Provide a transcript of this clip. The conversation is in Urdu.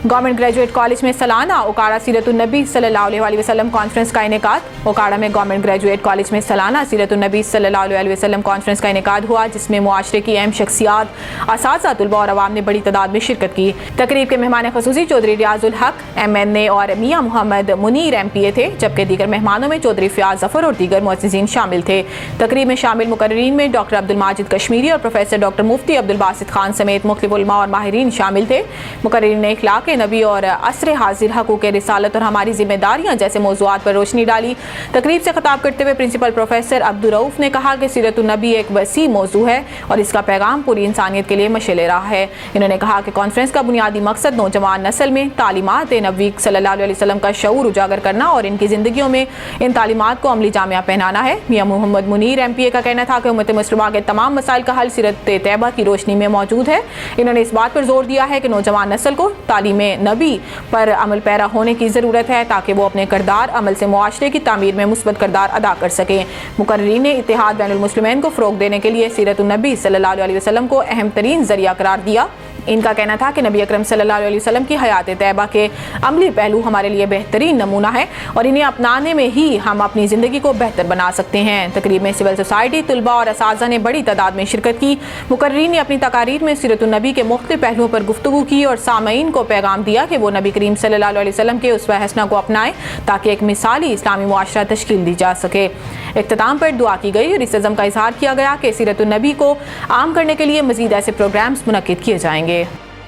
گورنمنٹ گریجویٹ کالج میں سالانہ اوکاڑا سیرت النبی صلی اللہ علیہ وسلم کانفرنس کا انعقاد۔ اوکاڑا میں گورنمنٹ گریجویٹ کالج میں سالانہ سیرت النبی صلی اللہ علیہ وسلم کانفرنس کا انعقاد ہوا، جس میں معاشرے کی اہم شخصیات، اساتذہ، طلباء اور عوام نے بڑی تعداد میں شرکت کی۔ تقریب کے مہمان خصوصی چودھری ریاض الحق MNA اور میاں محمد منیر MPA تھے، جبکہ دیگر مہمانوں میں چودھری فیاض ظفر اور دیگر معززین شامل تھے۔ تقریب میں شامل مقررین میں ڈاکٹر عبدالماجد کشمیری اور پروفیسر ڈاکٹر مفتی عبدالباسط خان سمیت مختلف علماء اور ماہرین شامل تھے۔ مقررین نے اخلاق نبی اور عصر حاضر، حقوق رسالت اور ہماری ذمہ داریاں جیسے موضوعات پر روشنی ڈالی۔ تقریب سے خطاب کرتے ہوئے پرنسپل پروفیسر عبدالرؤف نے کہا کہ سیرت النبی ایک وسیع موضوع ہے اور اس کا پیغام پوری انسانیت کے لیے مشعل راہ ہے۔ انہوں نے کہا کہ کانفرنس کا بنیادی مقصد نوجوان نسل میں تعلیمات نبوی صلی اللہ علیہ وسلم کا شعور اجاگر کرنا اور ان کی زندگیوں میں ان تعلیمات کو عملی جامہ پہنانا ہے۔ میاں محمد منیر MPA کا کہنا تھا کہ امت مسلمہ کے تمام مسائل کا حل سیرت طیبہ کی روشنی میں موجود ہے۔ انہوں نے اس بات پر زور دیا ہے کہ نوجوان نسل کو تعلیم نبی پر عمل پیرا ہونے کی ضرورت ہے تاکہ وہ اپنے کردار عمل سے معاشرے کی تعمیر میں مثبت کردار ادا کر سکیں۔ مقررین نے اتحاد بین المسلمین کو فروغ دینے کے لیے سیرت النبی صلی اللہ علیہ وسلم کو اہم ترین ذریعہ قرار دیا۔ ان کا کہنا تھا کہ نبی اکرم صلی اللہ علیہ وسلم کی حیات طیبہ کے عملی پہلو ہمارے لیے بہترین نمونہ ہے اور انہیں اپنانے میں ہی ہم اپنی زندگی کو بہتر بنا سکتے ہیں۔ تقریب میں سول سوسائٹی، طلباء اور اساتذہ نے بڑی تعداد میں شرکت کی۔ مقررین نے اپنی تقاریر میں سیرت النبی کے مختلف پہلوؤں پر گفتگو کی اور سامعین کو پیغام دیا کہ وہ نبی کریم صلی اللہ علیہ وسلم کے اسوہ حسنہ کو اپنائیں تاکہ ایک مثالی اسلامی معاشرہ تشکیل دی جا سکے۔ اختتام پر دعا کی گئی اور اس عزم کا اظہار کیا گیا کہ سیرت النبی کو عام کرنے کے لیے مزید ایسے پروگرامز منعقد کیے جائیں گے۔